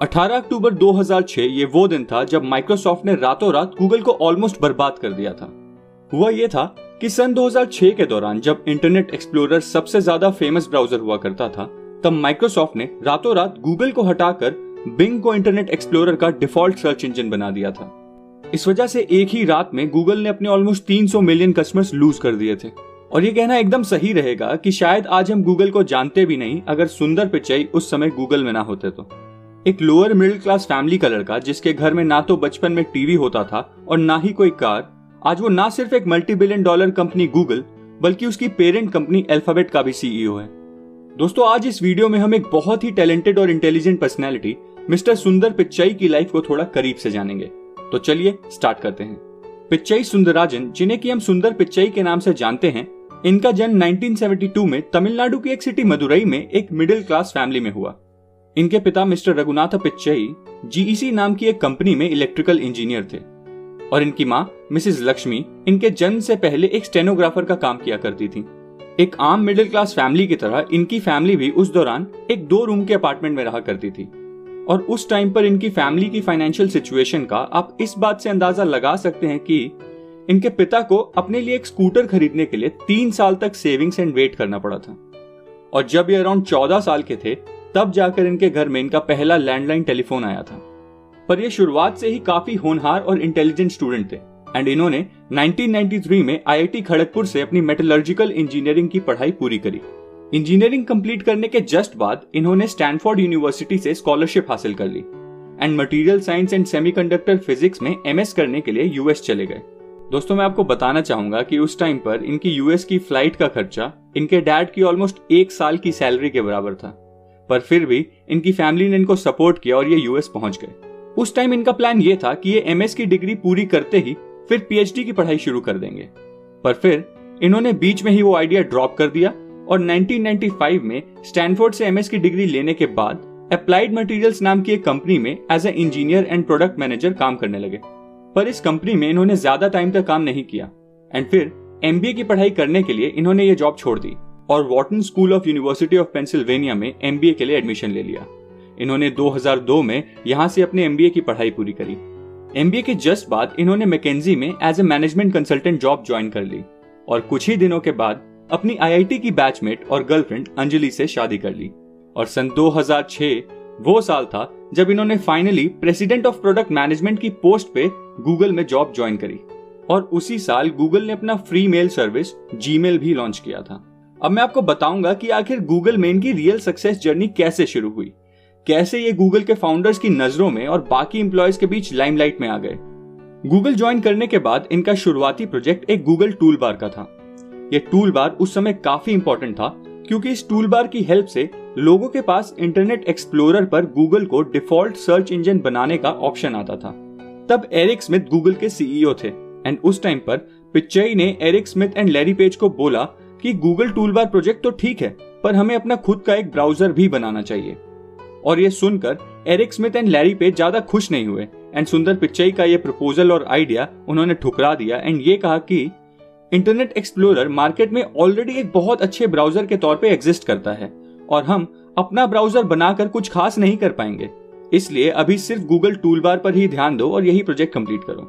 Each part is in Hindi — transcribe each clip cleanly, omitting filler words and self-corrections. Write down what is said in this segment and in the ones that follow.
18 अक्टूबर 2006 ये वो दिन था जब माइक्रोसॉफ्ट ने रातों रात गूगल को ऑलमोस्ट बर्बाद कर दिया था। हुआ ये था कि सन 2006 के दौरान जब इंटरनेट एक्सप्लोरर सबसे ज्यादा फेमस ब्राउजर हुआ करता था, तब माइक्रोसॉफ्ट ने रातों रात गूगल को हटाकर बिंग को इंटरनेट एक्सप्लोरर का डिफॉल्ट सर्च इंजन बना दिया था। इस वजह से एक ही रात में गूगल ने अपने ऑलमोस्ट 300 मिलियन कस्टमर्स लूज कर दिए थे। और ये कहना एकदम सही रहेगा कि शायद आज हम गूगल को जानते भी नहीं अगर सुंदर पिचाई उस समय गूगल में ना होते तो। एक लोअर मिडिल क्लास फैमिली का लड़का जिसके घर में ना तो बचपन में टीवी होता था और ना ही कोई कार, आज वो ना सिर्फ एक multi billion dollar company Google बल्कि उसकी पेरेंट कंपनी अल्फाबेट का भी सीईओ है। दोस्तों, आज इस वीडियो में हम एक बहुत ही टैलेंटेड और इंटेलिजेंट पर्सनैलिटी मिस्टर सुंदर पिच्चई की लाइफ को थोड़ा करीब से जानेंगे। तो चलिए स्टार्ट करते हैं। पिच्चई सुंदरराजन, जिन्हें कि हम सुंदर पिच्चई के नाम से जानते हैं, इनका जन्म 1972 में तमिलनाडु की एक सिटी मदुरई में एक मिडिल क्लास फैमिली में हुआ। इनके पिता मिस्टर रघुनाथ पिच्चई जीईसी नाम की एक कंपनी में इलेक्ट्रिकल इंजीनियर थे और इनकी मां मिसेस लक्ष्मी इनके जन्म से पहले एक स्टेनोग्राफर का काम किया करती थी। एक आम मिडिल क्लास फैमिली की तरह इनकी फैमिली भी उस दौरान एक 2 रूम के अपार्टमेंट में रहा करती थी। और उस टाइम पर इनकी फैमिली की फाइनेंशियल सिचुएशन का आप इस बात से अंदाजा लगा सकते हैं कि इनके पिता को अपने लिए एक स्कूटर खरीदने के लिए 3 साल तक सेविंग्स एंड वेट करना पड़ा था। और जब ये अराउंड 14 साल के थे तब जाकर इनके घर में इनका पहला लैंडलाइन टेलीफोन आया था। पर ये शुरुआत से ही काफी होनहार और इंटेलिजेंट स्टूडेंट थे एंड इन्होंने 1993 में आईआईटी खड़गपुर से अपनी मेटलर्जिकल इंजीनियरिंग की पढ़ाई पूरी करी। इंजीनियरिंग कंप्लीट करने के जस्ट बाद इन्होंने स्टैनफोर्ड यूनिवर्सिटी से स्कॉलरशिप हासिल कर ली and material science and semiconductor physics में एमएस करने के लिए यूएस चले गए। दोस्तों, मैं आपको बताना चाहूंगा कि उस टाइम पर इनकी यूएस की फ्लाइट का खर्चा इनके डैड की ऑलमोस्ट 1 साल की सैलरी के बराबर था। पर फिर भी इनकी फैमिली ने इनको सपोर्ट किया और ये यूएस पहुंच गए। उस टाइम इनका प्लान ये था कि ये एमएस की डिग्री पूरी करते ही फिर पीएचडी की पढ़ाई शुरू कर देंगे। पर फिर इन्होंने बीच में ही वो आइडिया ड्रॉप कर दिया और 1995 में स्टैनफोर्ड से एमएस की डिग्री लेने के बाद अप्लाइड मटेरियल्स नाम की एक कंपनी में as a engineer and product manager काम करने लगे। पर इस कंपनी में इन्होंने ज्यादा टाइम तक काम नहीं किया एंड फिर एमबीए की पढ़ाई करने के लिए इन्होंने ये जॉब छोड़ दी और Wharton school of university of Pennsylvania में एमबीए के लिए एडमिशन ले लिया। इन्होंने 2002 में यहां से अपने एमबीए की पढ़ाई पूरी करी। एमबीए के जस्ट बाद इन्होंने मैकेंजी में as a management consultant job join कर ली और कुछ ही दिनों के बाद अपनी आईआईटी की बैचमेट और गर्लफ्रेंड अंजलि से शादी कर ली। और सन 2006 वो साल था जब इन्होंने finally president of product management की पोस्ट पे गूगल में जॉब ज्वाइन करी। और उसी साल गूगल ने अपना फ्री मेल सर्विस जीमेल भी लॉन्च किया था। अब मैं आपको बताऊंगा कि आखिर गूगल में इनकी रियल सक्सेस जर्नी कैसे शुरू हुई, कैसे ये गूगल के फाउंडर्स की नजरों में और बाकी एम्प्लॉयज के बीच लाइमलाइट में आ गए। गूगल ज्वाइन करने के बाद इनका शुरुआती प्रोजेक्ट एक गूगल टूल बार का था। ये टूल बार उस समय काफी इंपॉर्टेंट था क्योंकि इस टूल बार की हेल्प से लोगों के पास इंटरनेट एक्सप्लोरर पर गूगल को डिफॉल्ट सर्च इंजन बनाने का ऑप्शन आता था। तब एरिक स्मिथ गूगल के सीईओ थे एंड उस टाइम पर पिच्चई ने Eric Smith and Larry Page को बोला कि गूगल टूल बार प्रोजेक्ट तो ठीक है पर हमें अपना खुद का एक ब्राउजर भी बनाना चाहिए। और ये सुनकर Eric Smith and Larry Page ज्यादा खुश नहीं हुए एंड सुंदर पिच्चई का ये प्रपोजल और आइडिया उन्होंने ठुकरा दिया एंड ये कहा कि इंटरनेट एक्सप्लोरर मार्केट में ऑलरेडी एक बहुत अच्छे ब्राउजर के तौर पे एग्जिस्ट करता है और हम अपना ब्राउजर बनाकर कुछ खास नहीं कर पाएंगे, इसलिए अभी सिर्फ गूगल टूल बार पर ही ध्यान दो और यही प्रोजेक्ट कंप्लीट करो।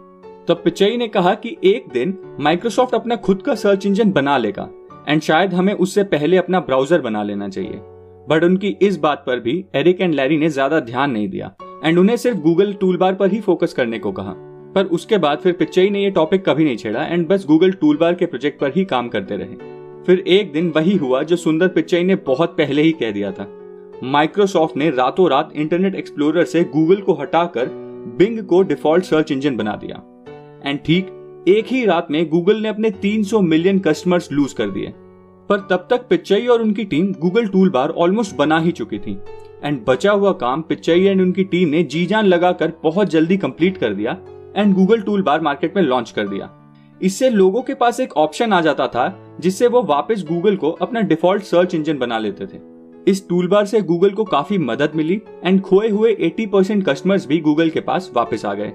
तब पिच्चई ने कहा कि एक दिन माइक्रोसॉफ्ट अपना खुद का सर्च इंजन बना लेगा एंड शायद हमें उससे पहले अपना ब्राउजर बना लेना चाहिए। बट उनकी इस बात पर भी एरिक एंड लैरी ने ज्यादा ध्यान नहीं दिया एंड उन्हें सिर्फ गूगल टूल बार पर ही फोकस करने को कहा। पर उसके बाद फिर पिच्चई ने ये टॉपिक कभी नहीं छेड़ा एंड बस गूगल टूल बार के प्रोजेक्ट पर ही काम करते रहे। फिर एक दिन वही हुआ जो सुंदर पिच्चई ने बहुत पहले ही कह दिया था। माइक्रोसॉफ्ट ने रातों रात इंटरनेट एक्सप्लोरर से गूगल को हटाकर बिंग को डिफॉल्ट सर्च इंजन बना दिया एंड ठीक एक ही रात में गूगल ने अपने 300 मिलियन कस्टमर्स लूज कर दिए। पर तब तक पिच्चई और उनकी team Google tool bar almost बना ही चुकी थी एंड बचा हुआ काम पिच्चई एंड उनकी टीम ने जी जान लगाकर बहुत जल्दी कंप्लीट कर दिया and Google tool bar market में लॉन्च कर दिया। इससे लोगों के पास एक ऑप्शन आ जाता था जिससे वो वापस गूगल को अपना डिफॉल्ट सर्च इंजन बना लेते थे। इस टूल बार से गूगल को काफी मदद मिली एंड खोए हुए 80% कस्टमर्स भी गूगल के पास वापस आ गए।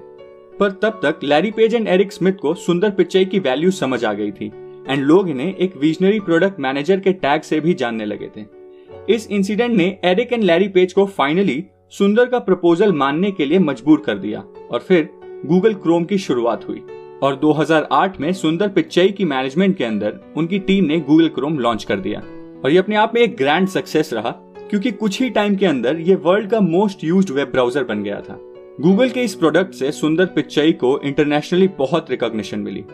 पर तब तक Larry Page and Eric Smith को सुंदर पिच्चई की वैल्यू समझ आ गई थी एंड लोग इन्हें एक विजनरी प्रोडक्ट मैनेजर के टैग से भी जानने लगे थे। इस इंसिडेंट ने एरिक एंड लैरी पेज को फाइनली सुंदर का प्रपोजल मानने के लिए मजबूर कर दिया और फिर गूगल क्रोम की शुरुआत हुई। और 2008 में सुंदर पिच्चई की मैनेजमेंट के अंदर उनकी टीम ने गूगल क्रोम लॉन्च कर दिया और ये अपने आप में एक ग्रैंड सक्सेस रहा, क्योंकि कुछ ही टाइम के अंदर ये वर्ल्ड का मोस्ट यूज्ड वेब ब्राउजर बन गया था। गूगल के इस प्रोडक्ट से सुंदर पिच्चई को इंटरनेशनली बहुत रिकॉग्निशन मिली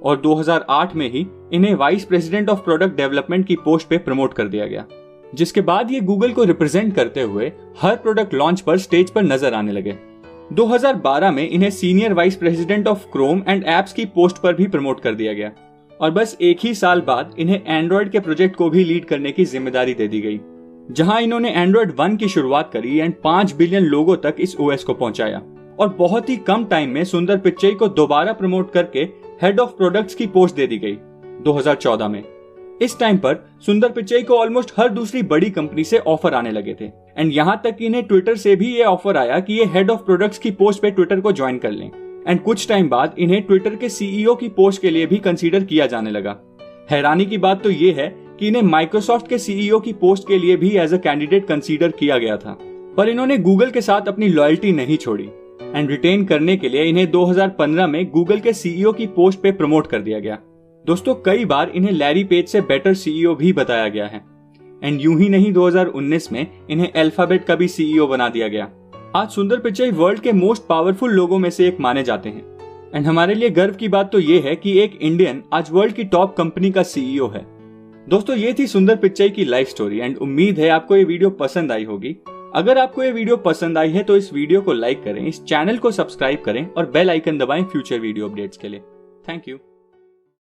और 2008 में ही इन्हें vice president of product development की पोस्ट पे प्रमोट कर दिया गया, जिसके बाद ये गूगल को रिप्रेजेंट करते हुए हर प्रोडक्ट लॉन्च पर स्टेज पर नजर आने लगे। 2012 में इन्हें senior vice president of Chrome and apps की पोस्ट पर भी प्रमोट कर दिया गया और बस एक ही साल बाद इन्हें एंड्रॉइड के प्रोजेक्ट को भी लीड करने की जिम्मेदारी दे दी गई, जहां इन्होंने एंड्रॉइड 1 की शुरुआत करी एंड 5 बिलियन लोगों तक इस ओएस को पहुंचाया। और बहुत ही कम टाइम में सुंदर पिच्चई को दोबारा प्रमोट करके हेड ऑफ प्रोडक्ट्स की पोस्ट दे दी गई 2014 में। इस टाइम पर सुंदर पिच्चई को ऑलमोस्ट हर दूसरी बड़ी कंपनी से ऑफर आने लगे थे एंड यहाँ तक कि इन्हें ट्विटर से भी ये ऑफर आया कि ये हेड ऑफ प्रोडक्ट्स की पोस्ट पे ट्विटर को ज्वाइन कर लें एंड कुछ टाइम बाद इन्हें ट्विटर के सीईओ की पोस्ट के लिए भी कंसीडर किया जाने लगा। हैरानी की बात तो ये है कि इन्हें माइक्रोसॉफ्ट के सीईओ की पोस्ट के लिए भी एज अ कैंडिडेट कंसीडर किया गया था, पर इन्होंने गूगल के साथ अपनी लॉयल्टी नहीं छोड़ी एंड रिटेन करने के लिए इन्हें 2015 में गूगल के सीईओ की पोस्ट पे प्रमोट कर दिया गया। दोस्तों, कई बार इन्हें लैरी पेज से बेटर सीईओ भी बताया गया है एंड यूं ही नहीं 2019 में इन्हें अल्फाबेट का भी सीईओ बना दिया गया। आज सुंदर पिच्चई वर्ल्ड के मोस्ट पावरफुल लोगों में से एक माने जाते हैं एंड हमारे लिए गर्व की बात तो ये है कि एक इंडियन आज वर्ल्ड की टॉप कंपनी का सीईओ है। दोस्तों, ये थी सुंदर पिच्चई की लाइफ स्टोरी एंड उम्मीद है आपको ये वीडियो पसंद आई होगी। अगर आपको ये वीडियो पसंद आई है तो इस वीडियो को लाइक करें, इस चैनल को सब्सक्राइब करें और बेल आइकन दबाएं फ्यूचर वीडियो अपडेट्स के लिए। Thank you.